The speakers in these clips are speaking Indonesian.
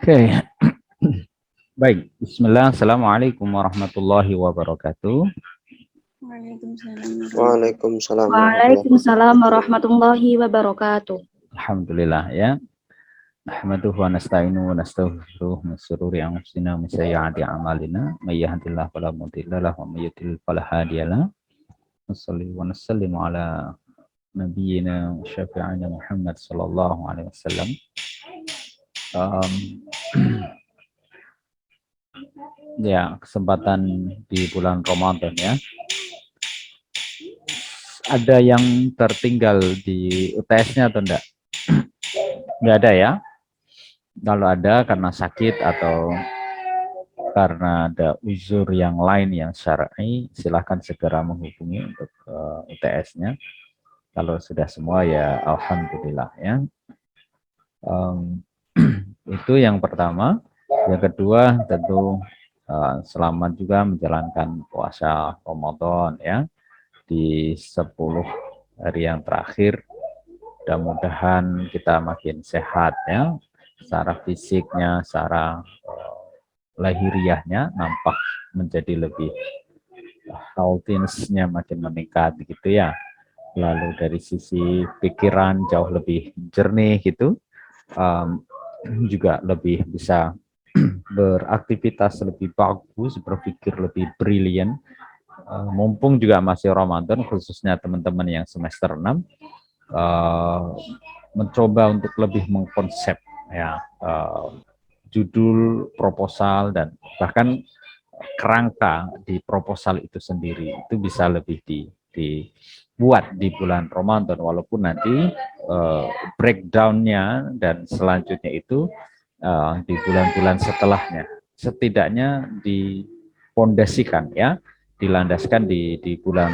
Oke, baik. Bismillah. Assalamualaikum warahmatullahi wabarakatuh. Waalaikumsalam warahmatullahi Waalaikumsalam warahmatullahi wabarakatuh. Alhamdulillah ya. Nahmaduhu wa nasta'inu wa nastaghfiruh min shururi anfusina wa min sayyiati a'malina. May yahdihillahu fala mudilla lahu wa may yudlil fala hadiya lahu. Wassalli wa nusallimu ala nabiyyina wa syafi'ina Muhammad sallallahu alaihi wasallam. Ya, kesempatan di bulan Ramadan ya. Ada yang tertinggal di UTS-nya atau enggak? Enggak ada ya? Kalau ada karena sakit atau karena ada uzur yang lain yang syar'i, silahkan segera menghubungi untuk UTS-nya. Kalau sudah semua ya alhamdulillah ya. Itu yang pertama. Yang kedua tentu selamat juga menjalankan puasa Ramadan ya di 10 hari yang terakhir. Mudah-mudahan kita makin sehat ya, secara fisiknya, secara lahiriahnya nampak menjadi lebih healthiness-nya makin meningkat gitu ya. Lalu dari sisi pikiran jauh lebih jernih gitu, juga lebih bisa beraktivitas lebih bagus, berpikir lebih brilian. Mumpung juga masih Ramadan, khususnya teman-teman yang semester 6, mencoba untuk lebih mengkonsep ya judul proposal dan bahkan kerangka di proposal itu sendiri itu bisa lebih dibuat di bulan Ramadan, walaupun nanti breakdown-nya dan selanjutnya itu di bulan-bulan setelahnya setidaknya dipondasikan ya, dilandaskan di bulan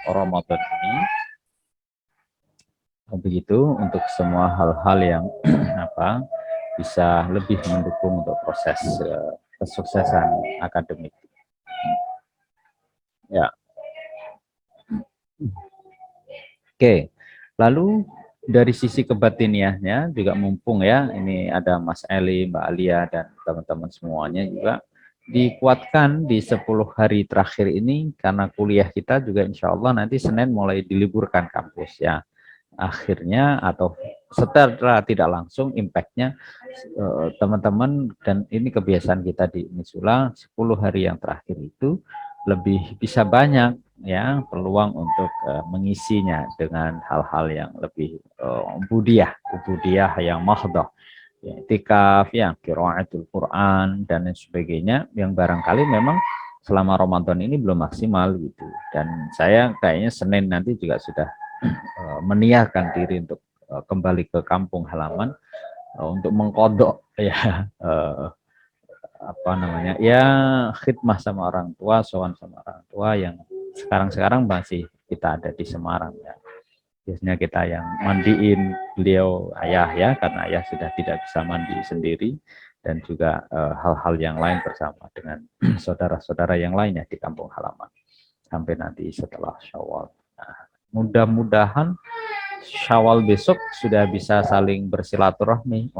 Ramadan ini. Begitu untuk semua hal-hal yang bisa lebih mendukung untuk proses kesuksesan akademik. Ya. Oke. Lalu dari sisi kebatiniahnya juga mumpung ya, ini ada Mas Eli, Mbak Alia dan teman-teman semuanya juga dikuatkan di 10 hari terakhir ini karena kuliah kita juga insya Allah nanti Senin mulai diliburkan kampus ya. Akhirnya atau secara tidak langsung impactnya teman-teman, dan ini kebiasaan kita di Unisula 10 hari yang terakhir itu lebih bisa banyak ya peluang untuk mengisinya dengan hal-hal yang lebih budiah yang mahdoh ya, itikaf ya, qiraatul Quran dan lain sebagainya yang barangkali memang selama Ramadan ini belum maksimal gitu. Dan saya kayaknya Senin nanti juga sudah meniakan diri untuk kembali ke kampung halaman untuk mengkodok ya ya khidmah sama orang tua, sowan sama orang tua yang sekarang masih kita ada di Semarang ya. Biasanya kita yang mandiin beliau ayah ya, karena ayah sudah tidak bisa mandi sendiri, dan juga hal-hal yang lain bersama dengan saudara-saudara yang lainnya di kampung halaman sampai nanti setelah Syawal. Nah, mudah-mudahan Syawal besok sudah bisa saling bersilaturahmi.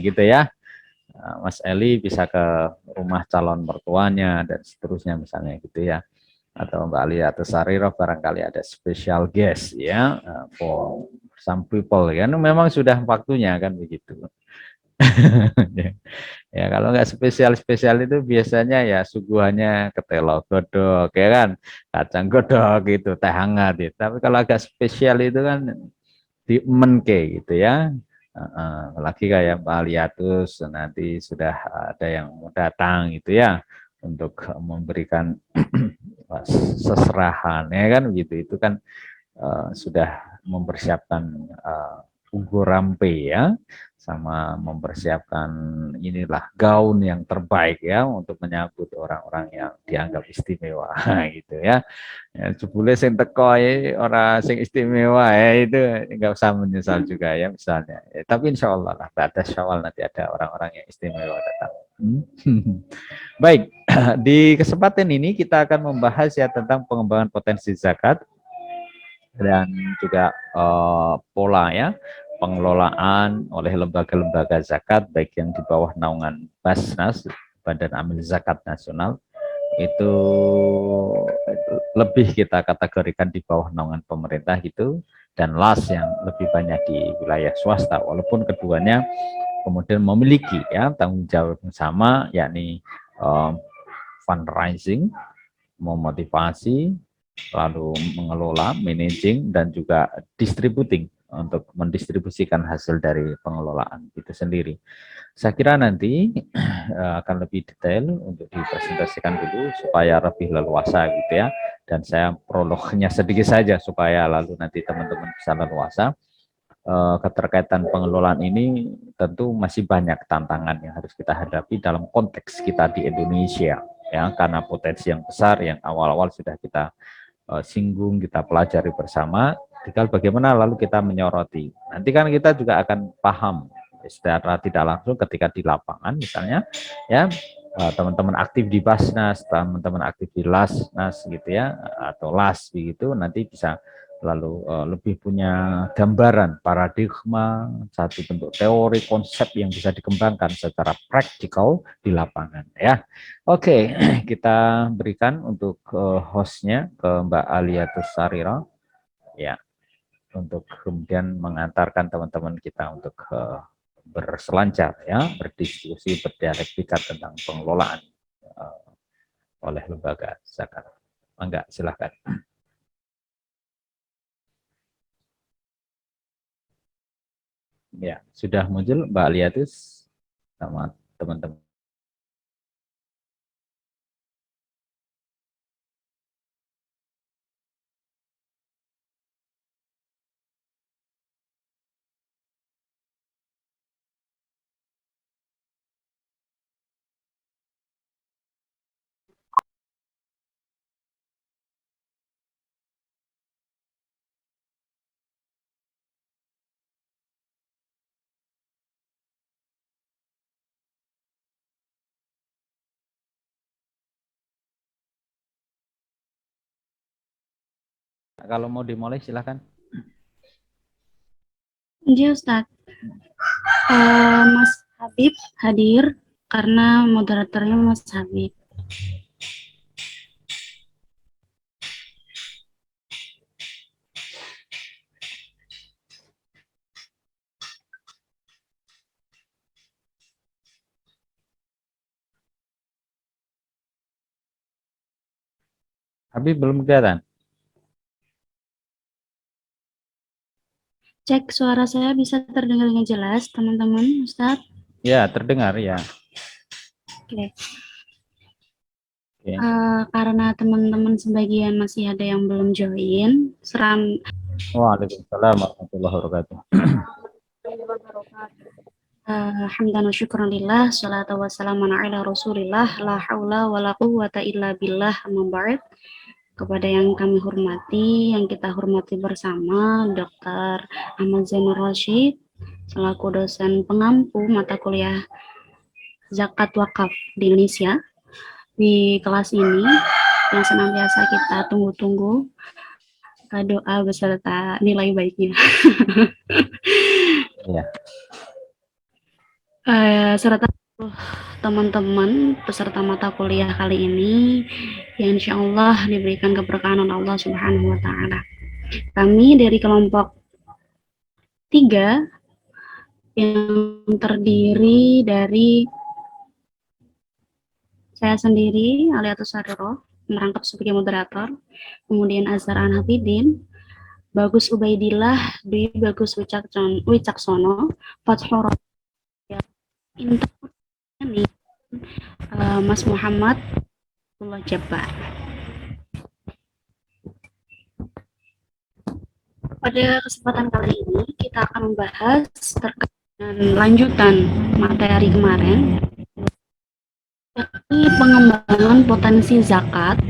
Gitu ya. Mas Eli bisa ke rumah calon mertuanya dan seterusnya misalnya gitu ya. Atau Mbak Ali atau Sarirah barangkali ada special guest ya, for some people kan memang sudah waktunya kan begitu. Ya kalau nggak spesial itu biasanya ya suguhannya ketelo godok ya kan, kacang godok gitu, teh hangat gitu. Tapi kalau agak spesial itu kan di menke gitu ya. Lagi kayak Mbak Aliatus nanti sudah ada yang mau datang gitu ya untuk memberikan seserahan ya kan gitu. Itu kan sudah mempersiapkan ugo rampe ya, sama mempersiapkan inilah gaun yang terbaik ya untuk menyambut orang-orang yang dianggap istimewa gitu ya. Jebule sing teko orang sing istimewa ya, itu enggak usah menyesal juga ya misalnya. Tapi insya Allah lah pada Syawal nanti ada orang-orang yang istimewa datang. Baik, di kesempatan ini kita akan membahas ya tentang pengembangan potensi zakat dan juga pola ya, pengelolaan oleh lembaga-lembaga zakat, baik yang di bawah naungan Basnas, Badan Amil Zakat Nasional, itu lebih kita kategorikan di bawah naungan pemerintah gitu, dan LAS yang lebih banyak di wilayah swasta, walaupun keduanya kemudian memiliki ya tanggung jawab yang sama, yakni fundraising, memotivasi, lalu mengelola, managing, dan juga distributing untuk mendistribusikan hasil dari pengelolaan itu sendiri. Saya kira nanti akan lebih detail untuk dipresentasikan dulu supaya lebih leluasa gitu ya. Dan saya prolognya sedikit saja supaya lalu nanti teman-teman bisa leluasa. Keterkaitan pengelolaan ini tentu masih banyak tantangan yang harus kita hadapi dalam konteks kita di Indonesia ya, karena potensi yang besar yang awal-awal sudah kita singgung, kita pelajari bersama. Tinggal bagaimana lalu kita menyoroti. Nanti kan kita juga akan paham secara tidak langsung ketika di lapangan misalnya ya, teman-teman aktif di Basnas, teman-teman aktif di Lasnas gitu ya, atau Las begitu, nanti bisa lalu lebih punya gambaran paradigma, satu bentuk teori konsep yang bisa dikembangkan secara praktikal di lapangan ya. Oke, kita berikan untuk hostnya ke Mbak Aliatus Sarira ya, untuk kemudian mengantarkan teman-teman kita untuk berselancar ya, berdiskusi, berdialektika tentang pengelolaan oleh lembaga zakat. Enggak, silakan. Ya, sudah muncul Mbak Aliatus sama teman-teman. Kalau mau dimulai silakan. Iya Ustadz. Mas Habib hadir karena moderatornya Mas Habib. Habib belum kelihatan. Cek suara saya bisa terdengar dengan jelas, teman-teman, Ustadz? Ya, terdengar ya. Oke. Oke. Karena teman-teman sebagian masih ada yang belum join, Waalaikumsalam warahmatullahi wabarakatuh. Hamdan wa syukran lillah, salatu wassalamu ala rasulillah, la haula wa la quwwata illa billah, amma ba'd. Kepada yang kami hormati, yang kita hormati bersama, Dr. Ahmad Zainur Rashid, selaku dosen pengampu mata kuliah Zakat Wakaf di Indonesia. Di kelas ini, yang senantiasa kita tunggu-tunggu, doa beserta nilai baiknya. Ya. Serta teman-teman peserta mata kuliah kali ini yang insya Allah diberikan keberkahan oleh Allah Subhanahu wa Ta'ala. Kami dari kelompok 3 yang terdiri dari saya sendiri, Aliatus Sariro, merangkap sebagai moderator, kemudian Azhar Anhafidin, Bagus Ubaidillah, Dwi Bagus Wicaksono, Fathur Intan, Mas Muhammad Abdullah Jabbar. Pada kesempatan kali ini kita akan membahas terkait dengan lanjutan materi kemarin, yakni pengembangan potensi zakat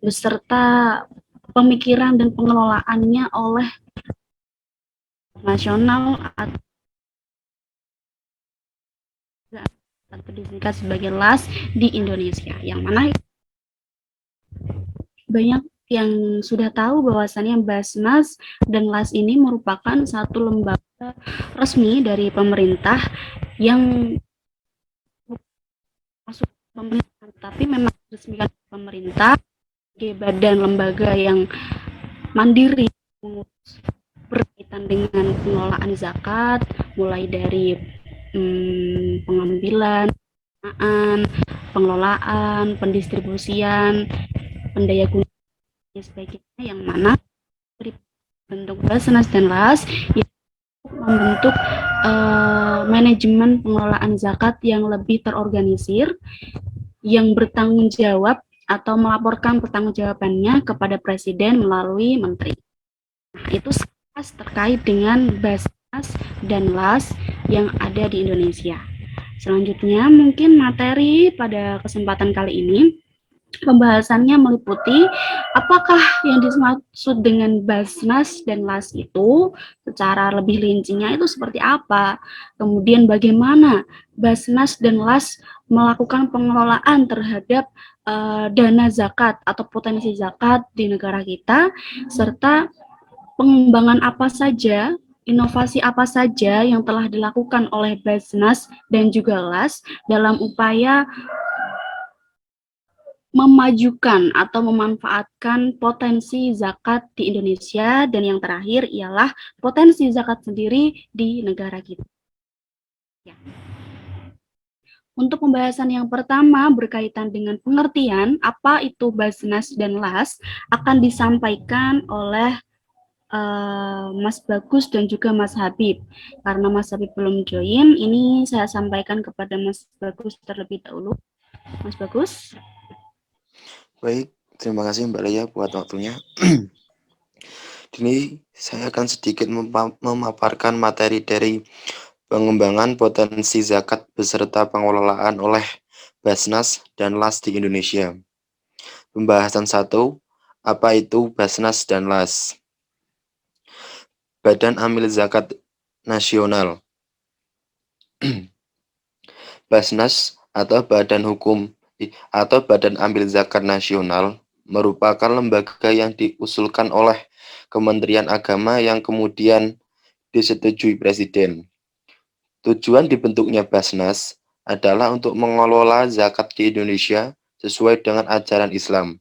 beserta pemikiran dan pengelolaannya oleh nasional atau disingkat sebagai LAS di Indonesia, yang mana banyak yang sudah tahu bahwasannya Basnas dan LAS ini merupakan satu lembaga resmi dari pemerintah yang masuk pemerintah, tapi memang diresmikan pemerintah sebagai badan lembaga yang mandiri berkaitan dengan pengelolaan zakat, mulai dari pengambilan, pengelolaan, pendistribusian, pendayagunaan sebagainya, yang mana bentuk Basnas dan LAS yang membentuk manajemen pengelolaan zakat yang lebih terorganisir, yang bertanggung jawab atau melaporkan pertanggungjawabannya kepada Presiden melalui Menteri. Nah, itu sekilas terkait dengan Basnas dan LAS yang ada di Indonesia. Selanjutnya, mungkin materi pada kesempatan kali ini pembahasannya meliputi apakah yang dimaksud dengan Basnas dan LAS itu, secara lebih rincinya itu seperti apa, kemudian bagaimana Basnas dan LAS melakukan pengelolaan terhadap dana zakat atau potensi zakat di negara kita, serta pengembangan apa saja, inovasi apa saja yang telah dilakukan oleh Basnas dan juga LAS dalam upaya memajukan atau memanfaatkan potensi zakat di Indonesia, dan yang terakhir ialah potensi zakat sendiri di negara kita. Ya. Untuk pembahasan yang pertama berkaitan dengan pengertian apa itu Basnas dan LAS akan disampaikan oleh Mas Bagus dan juga Mas Habib. Karena Mas Habib belum join, ini saya sampaikan kepada Mas Bagus terlebih dahulu. Mas Bagus. Baik, terima kasih Mbak Lea buat waktunya. Ini saya akan sedikit memaparkan materi dari pengembangan potensi zakat beserta pengelolaan oleh Basnas dan LAS di Indonesia. Pembahasan 1, apa itu Basnas dan LAS? Badan Amil Zakat Nasional. Basnas atau Badan Hukum atau Badan Amil Zakat Nasional merupakan lembaga yang diusulkan oleh Kementerian Agama yang kemudian disetujui Presiden. Tujuan dibentuknya Basnas adalah untuk mengelola zakat di Indonesia sesuai dengan ajaran Islam.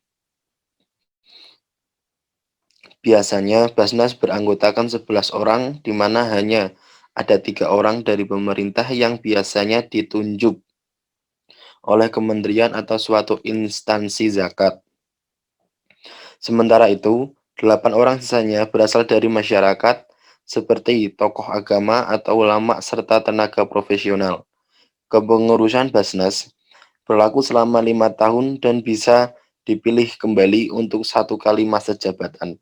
Biasanya Basnas beranggotakan 11 orang, di mana hanya ada 3 orang dari pemerintah yang biasanya ditunjuk oleh kementerian atau suatu instansi zakat. Sementara itu, 8 orang sisanya berasal dari masyarakat seperti tokoh agama atau ulama serta tenaga profesional. Kepengurusan Basnas berlaku selama 5 tahun dan bisa dipilih kembali untuk 1 kali masa jabatan.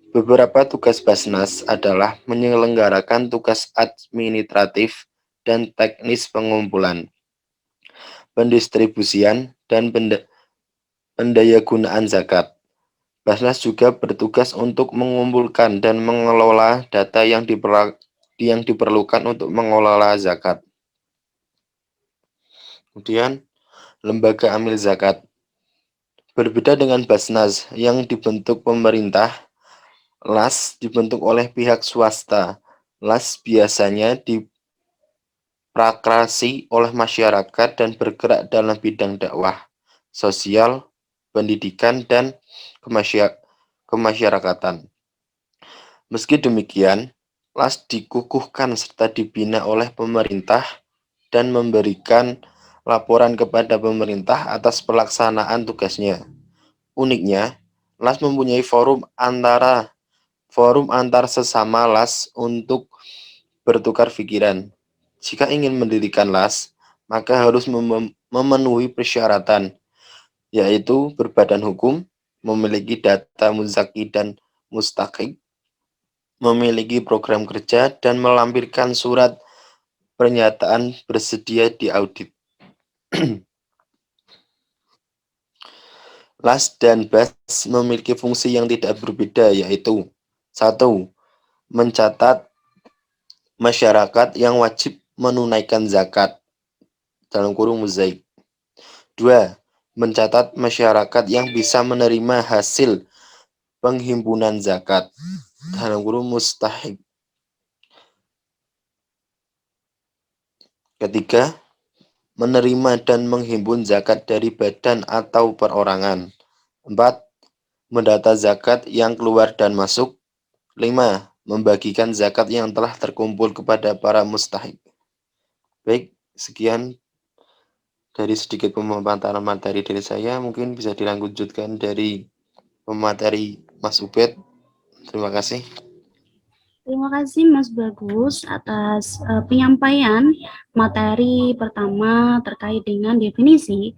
Beberapa tugas Basnas adalah menyelenggarakan tugas administratif dan teknis pengumpulan, pendistribusian, dan pendayagunaan zakat. Basnas juga bertugas untuk mengumpulkan dan mengelola data yang diperlukan untuk mengelola zakat. Kemudian, lembaga amil zakat. Berbeda dengan Basnas yang dibentuk pemerintah, LAS dibentuk oleh pihak swasta. LAS biasanya diprakrasi oleh masyarakat dan bergerak dalam bidang dakwah, sosial, pendidikan, dan kemasyarakatan. Meski demikian, LAS dikukuhkan serta dibina oleh pemerintah dan memberikan laporan kepada pemerintah atas pelaksanaan tugasnya. Uniknya, LAS mempunyai forum antar sesama LAS untuk bertukar pikiran. Jika ingin mendirikan LAS, maka harus memenuhi persyaratan, yaitu berbadan hukum, memiliki data muzaki dan mustaqik, memiliki program kerja, dan melampirkan surat pernyataan bersedia diaudit. LAS dan BAS memiliki fungsi yang tidak berbeda, yaitu 1. Mencatat masyarakat yang wajib menunaikan zakat, dalam kurung mozaik. 2. mencatat masyarakat yang bisa menerima hasil penghimpunan zakat dalam kurung mustahik. Ketiga, menerima dan menghimpun zakat dari badan atau perorangan. 4. Mendata zakat yang keluar dan masuk. 5. Membagikan zakat yang telah terkumpul kepada para mustahik. Baik, sekian dari sedikit pemaparan materi dari saya. Mungkin bisa dilanjutkan dari pemateri Mas Ubed. Terima kasih. Terima kasih Mas Bagus atas penyampaian materi pertama terkait dengan definisi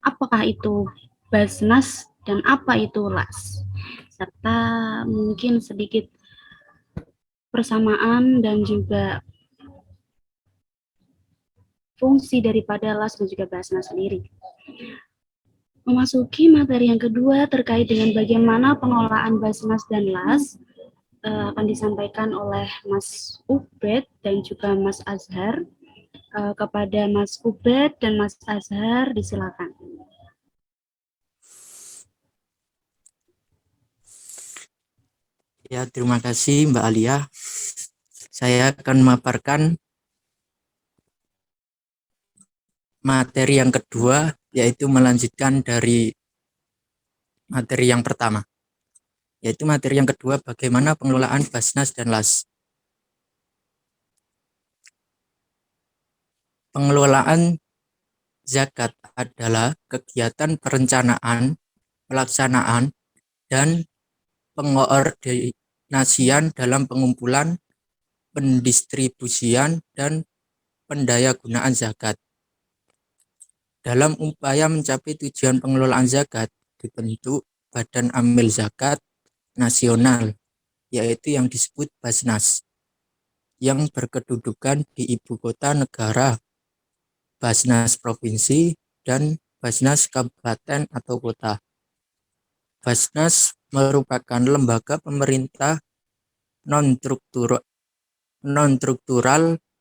apakah itu Basnas dan apa itu LAS, serta mungkin sedikit persamaan dan juga fungsi daripada LAS dan juga Basnas sendiri. Memasuki materi yang kedua terkait dengan bagaimana pengelolaan Basnas dan LAS, akan disampaikan oleh Mas Ubed dan juga Mas Azhar. Kepada Mas Ubed dan Mas Azhar, disilakan. Ya, terima kasih Mbak Alia. Saya akan memaparkan materi yang kedua, yaitu melanjutkan dari materi yang pertama. Yaitu materi yang kedua, bagaimana pengelolaan Basnas dan LAS. Pengelolaan zakat adalah kegiatan perencanaan, pelaksanaan, dan pengoordinasian dalam pengumpulan, pendistribusian, dan pendayagunaan zakat. Dalam upaya mencapai tujuan pengelolaan zakat, dibentuk Badan Amil Zakat Nasional, yaitu yang disebut Basnas, yang berkedudukan di ibu kota negara, Basnas Provinsi, dan Basnas Kabupaten atau Kota. Basnas merupakan lembaga pemerintah non-struktural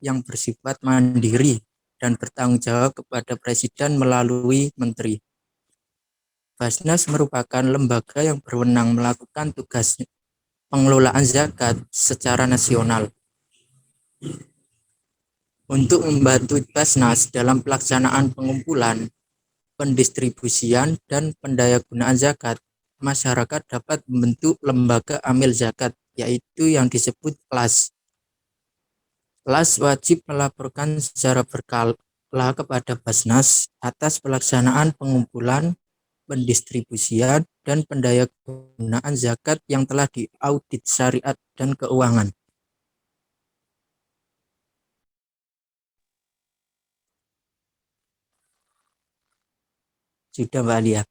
yang bersifat mandiri dan bertanggung jawab kepada Presiden melalui Menteri. Basnas merupakan lembaga yang berwenang melakukan tugas pengelolaan zakat secara nasional. Untuk membantu Basnas dalam pelaksanaan pengumpulan, pendistribusian, dan pendayagunaan zakat, masyarakat dapat membentuk lembaga amil zakat, yaitu yang disebut LAS. LAS wajib melaporkan secara berkala kepada Basnas atas pelaksanaan pengumpulan, pendistribusian, dan pendayagunaan zakat yang telah diaudit syariat dan keuangan. Sudah Mbak Alia,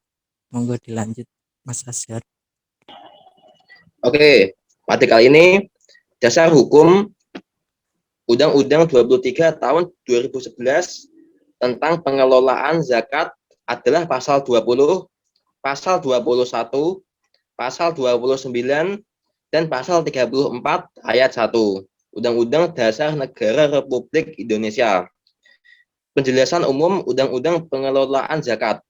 monggo dilanjut Mas Azhar. Oke, materi kali ini dasar hukum Undang-Undang 23 tahun 2011 tentang pengelolaan zakat adalah pasal 20, pasal 21, pasal 29, dan pasal 34 ayat 1 Undang-Undang Dasar Negara Republik Indonesia. Penjelasan umum Undang-Undang Pengelolaan Zakat.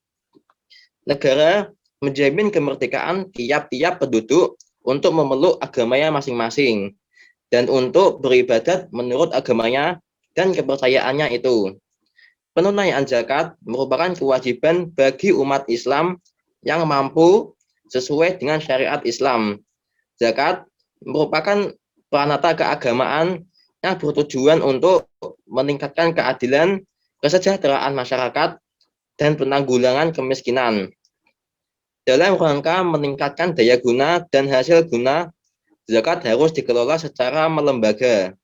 Negara menjamin kemerdekaan tiap-tiap penduduk untuk memeluk agamanya masing-masing dan untuk beribadat menurut agamanya dan kepercayaannya itu. Penunaian zakat merupakan kewajiban bagi umat Islam yang mampu sesuai dengan syariat Islam. Zakat merupakan peranata keagamaan yang bertujuan untuk meningkatkan keadilan, kesejahteraan masyarakat, dan penanggulangan kemiskinan. Dalam rangka meningkatkan daya guna dan hasil guna, zakat harus dikelola secara melembaga,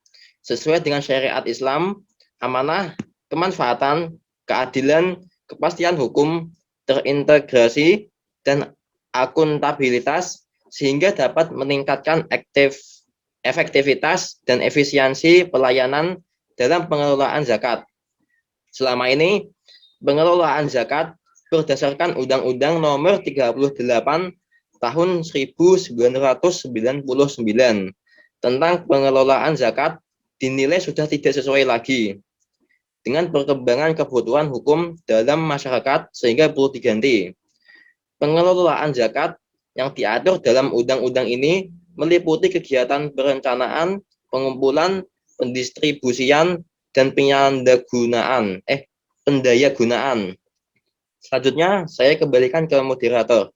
sesuai dengan syariat Islam, amanah, kemanfaatan, keadilan, kepastian hukum, terintegrasi, dan akuntabilitas, sehingga dapat meningkatkan efektivitas dan efisiensi pelayanan dalam pengelolaan zakat. Selama ini, pengelolaan zakat berdasarkan Undang-Undang Nomor 38 Tahun 1999 tentang pengelolaan zakat dinilai sudah tidak sesuai lagi. dengan perkembangan kebutuhan hukum dalam masyarakat sehingga perlu diganti. Pengelolaan zakat yang diatur dalam undang-undang ini meliputi kegiatan perencanaan, pengumpulan, pendistribusian, dan pendayagunaan. Selanjutnya, saya kembalikan ke moderator.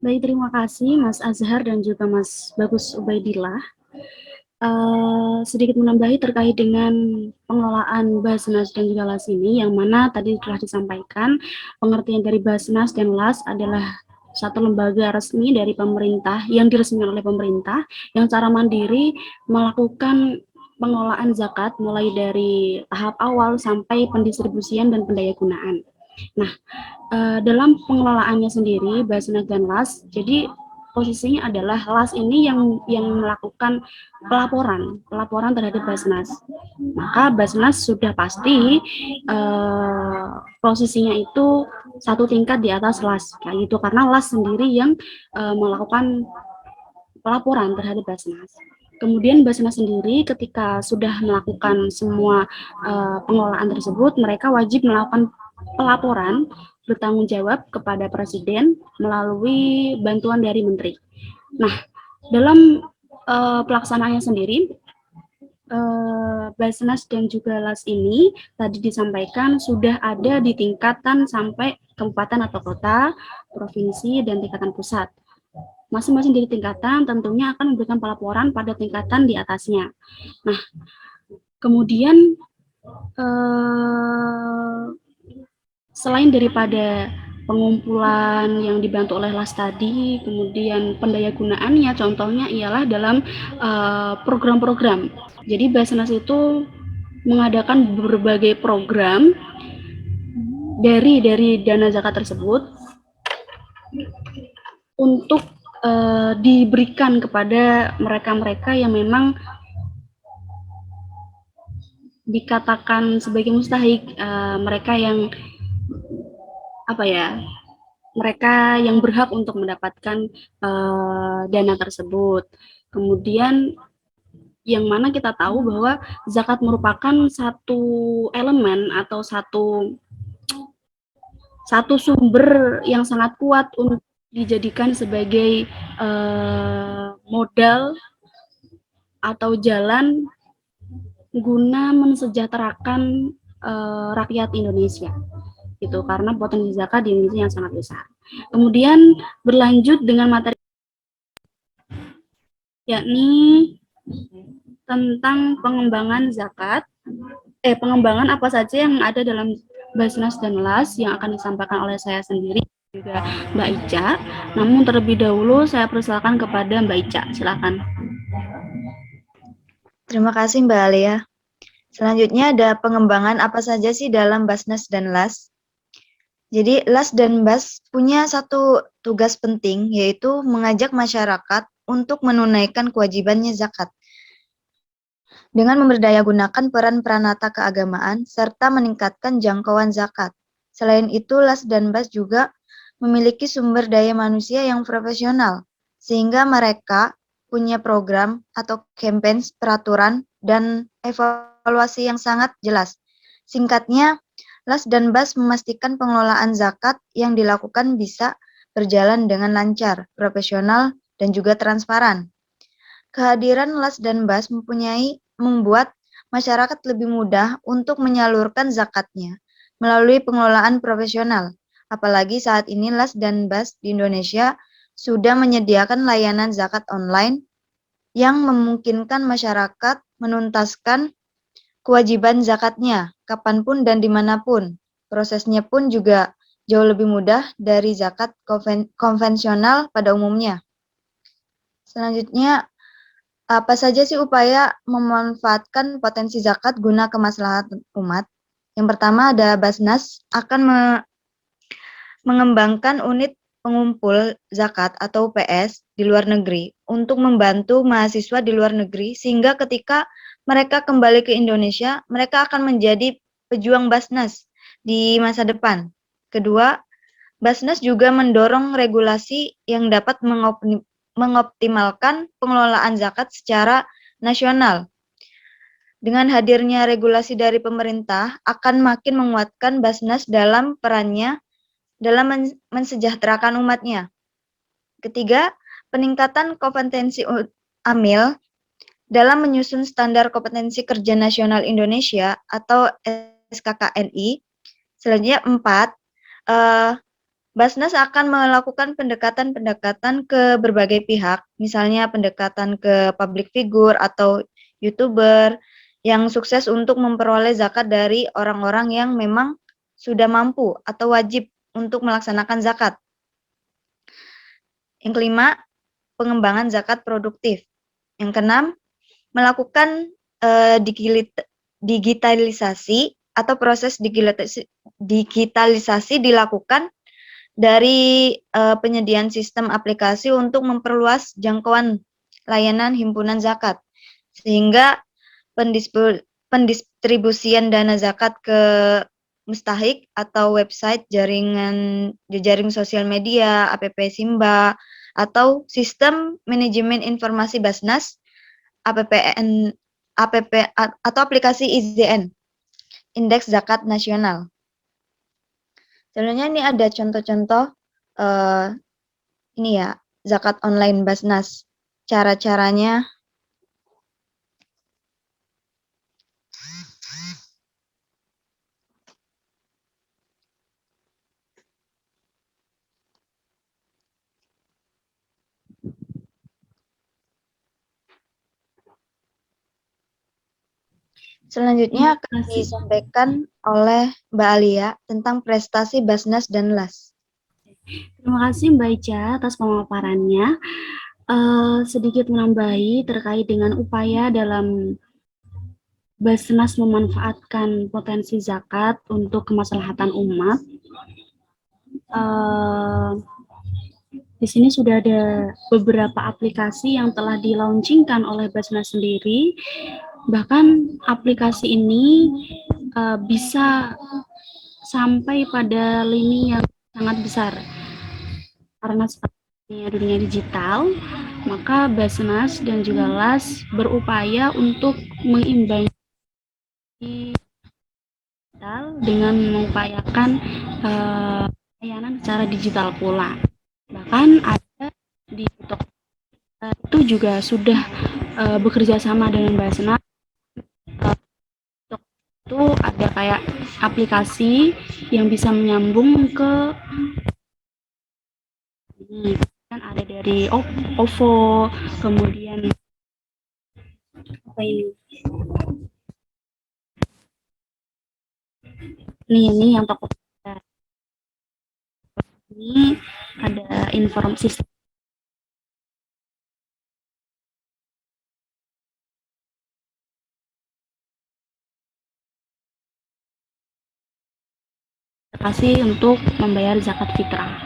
Baik, terima kasih Mas Azhar dan juga Mas Bagus Ubaidillah. Sedikit menambahi terkait dengan pengelolaan Basnas dan juga LAS ini, yang mana tadi telah disampaikan pengertian dari Basnas dan LAS adalah satu lembaga resmi dari pemerintah yang diresmikan oleh pemerintah yang secara mandiri melakukan pengelolaan zakat mulai dari tahap awal sampai pendistribusian dan pendayagunaan. Nah, dalam pengelolaannya sendiri Basnas dan LAS, jadi posisinya adalah LAS ini yang melakukan pelaporan terhadap Basnas. Maka Basnas sudah pasti posisinya itu satu tingkat di atas LAS, kayak gitu, karena LAS sendiri yang melakukan pelaporan terhadap Basnas. Kemudian Basnas sendiri ketika sudah melakukan semua pengelolaan tersebut, mereka wajib melakukan pelaporan bertanggung jawab kepada Presiden melalui bantuan dari Menteri. Nah, dalam pelaksanaannya sendiri, Basnas dan juga LAS ini tadi disampaikan sudah ada di tingkatan sampai kabupaten atau kota, provinsi, dan tingkatan pusat. Masing-masing dari tingkatan tentunya akan memberikan pelaporan pada tingkatan di atasnya. Nah, kemudian selain daripada pengumpulan yang dibantu oleh LAS tadi, kemudian pendayagunaannya contohnya ialah dalam program-program. Jadi Basnas itu mengadakan berbagai program dari dana zakat tersebut untuk diberikan kepada mereka-mereka yang memang dikatakan sebagai mustahik, mereka yang mereka yang berhak untuk mendapatkan dana tersebut. Kemudian yang mana kita tahu bahwa zakat merupakan satu elemen atau satu sumber yang sangat kuat untuk dijadikan sebagai modal atau jalan guna mensejahterakan rakyat Indonesia, itu karena potensi zakat di Indonesia yang sangat besar. Kemudian berlanjut dengan materi, yakni tentang pengembangan zakat, pengembangan apa saja yang ada dalam Basnas dan LAS yang akan disampaikan oleh saya sendiri juga Mbak Ica. Namun terlebih dahulu saya persilakan kepada Mbak Ica, silakan. Terima kasih Mbak Alia. Selanjutnya ada pengembangan apa saja sih dalam Basnas dan LAS. Jadi LAS dan BAS punya satu tugas penting, yaitu mengajak masyarakat untuk menunaikan kewajibannya zakat dengan memberdayagunakan peran peranata keagamaan serta meningkatkan jangkauan zakat. Selain itu, LAS dan BAS juga memiliki sumber daya manusia yang profesional, sehingga mereka punya program atau campaign, peraturan, dan evaluasi yang sangat jelas. Singkatnya, LAS dan BAS memastikan pengelolaan zakat yang dilakukan bisa berjalan dengan lancar, profesional, dan juga transparan. Kehadiran LAS dan BAS membuat masyarakat lebih mudah untuk menyalurkan zakatnya melalui pengelolaan profesional. Apalagi saat ini LAS dan BAS di Indonesia sudah menyediakan layanan zakat online yang memungkinkan masyarakat menuntaskan kewajiban zakatnya kapanpun dan dimanapun. Prosesnya pun juga jauh lebih mudah dari zakat konvensional pada umumnya. Selanjutnya, apa saja sih upaya memanfaatkan potensi zakat guna kemaslahatan umat? Yang pertama ada Basnas akan mengembangkan unit pengumpul zakat atau UPS di luar negeri untuk membantu mahasiswa di luar negeri sehingga ketika mereka kembali ke Indonesia, mereka akan menjadi pejuang Basnas di masa depan. Kedua, Basnas juga mendorong regulasi yang dapat mengoptimalkan pengelolaan zakat secara nasional. Dengan hadirnya regulasi dari pemerintah akan makin menguatkan Basnas dalam perannya dalam mensejahterakan umatnya. Ketiga, peningkatan kompetensi AMIL dalam menyusun standar kompetensi kerja nasional Indonesia atau SKKNI. Selanjutnya 4, Basnas akan melakukan pendekatan-pendekatan ke berbagai pihak, misalnya pendekatan ke public figure atau YouTuber yang sukses untuk memperoleh zakat dari orang-orang yang memang sudah mampu atau wajib untuk melaksanakan zakat. Yang kelima, pengembangan zakat produktif. Yang keenam, melakukan digitalisasi atau proses digitalisasi dilakukan dari penyediaan sistem aplikasi untuk memperluas jangkauan layanan himpunan zakat, sehingga pendistribusian dana zakat ke mustahik atau website jejaring sosial media, APP Simba, atau sistem manajemen informasi Basnas, APPN, atau aplikasi IZN, Indeks Zakat Nasional. Sebenarnya ini ada contoh-contoh ini ya, zakat online Basnas. Cara-caranya selanjutnya akan disampaikan oleh Mbak Alia tentang prestasi Basnas dan LAS. Terima kasih Mbak Ica atas pemaparannya. Sedikit menambahi terkait dengan upaya dalam Basnas memanfaatkan potensi zakat untuk kemaslahatan umat. Di sini sudah ada beberapa aplikasi yang telah di-launchingkan oleh Basnas sendiri. Bahkan aplikasi ini bisa sampai pada lini yang sangat besar. Karena sepertinya dunia digital, maka Basnas dan juga LAS berupaya untuk mengimbangi digital dengan mengupayakan layanan secara digital pula. Bahkan ada di Toko itu juga sudah bekerja sama dengan Basnas. Itu ada kayak aplikasi yang bisa menyambung ke ini kan ada dari OVO, kemudian apa ini yang toko ini ada informasi untuk membayar zakat fitrah.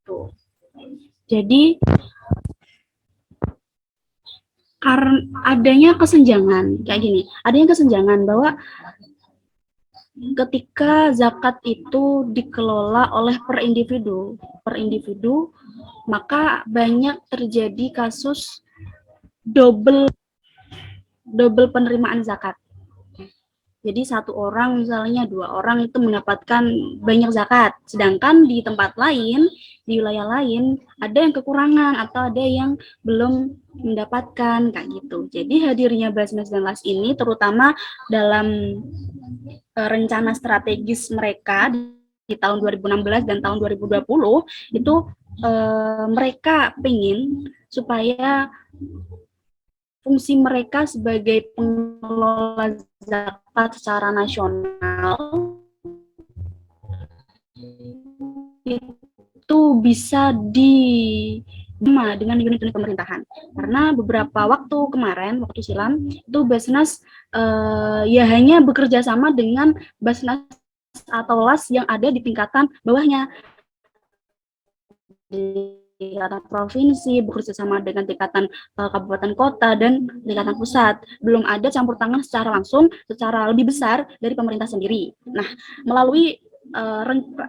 Tuh. Jadi karena adanya kesenjangan kayak gini, adanya kesenjangan bahwa ketika zakat itu dikelola oleh per individu, maka banyak terjadi kasus double penerimaan zakat. Jadi satu orang misalnya 2 orang itu mendapatkan banyak zakat, sedangkan di tempat lain, di wilayah lain ada yang kekurangan atau ada yang belum mendapatkan kayak gitu. Jadi hadirnya Basnas dan LAS ini terutama dalam rencana strategis mereka di tahun 2016 dan tahun 2020 itu mereka ingin supaya fungsi mereka sebagai pengelola zakat secara nasional itu bisa dengan unit-unit pemerintahan. Karena beberapa waktu silam itu Basnas ya hanya bekerja sama dengan Basnas atau LAS yang ada di tingkatan bawahnya. Di tingkatan provinsi, bekerja sama dengan tingkatan kabupaten kota dan tingkatan pusat. Belum ada campur tangan secara langsung, secara lebih besar dari pemerintah sendiri. Nah, melalui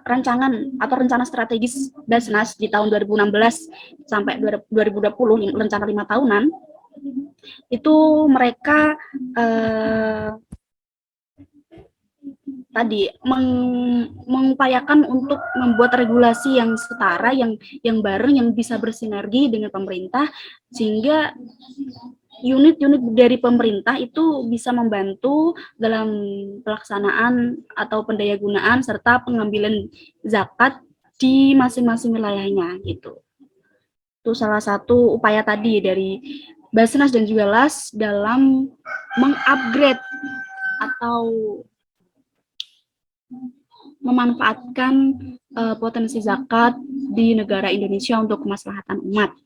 rancangan atau rencana strategis Basnas di tahun 2016 sampai 2020, rencana 5 tahunan, itu mereka tadi mengupayakan untuk membuat regulasi yang setara, yang bareng, yang bisa bersinergi dengan pemerintah, sehingga unit-unit dari pemerintah itu bisa membantu dalam pelaksanaan atau pendayagunaan serta pengambilan zakat di masing-masing wilayahnya gitu. Itu salah satu upaya tadi dari Basnas dan juga LAS dalam mengupgrade atau memanfaatkan potensi zakat di negara Indonesia untuk kemaslahatan umat.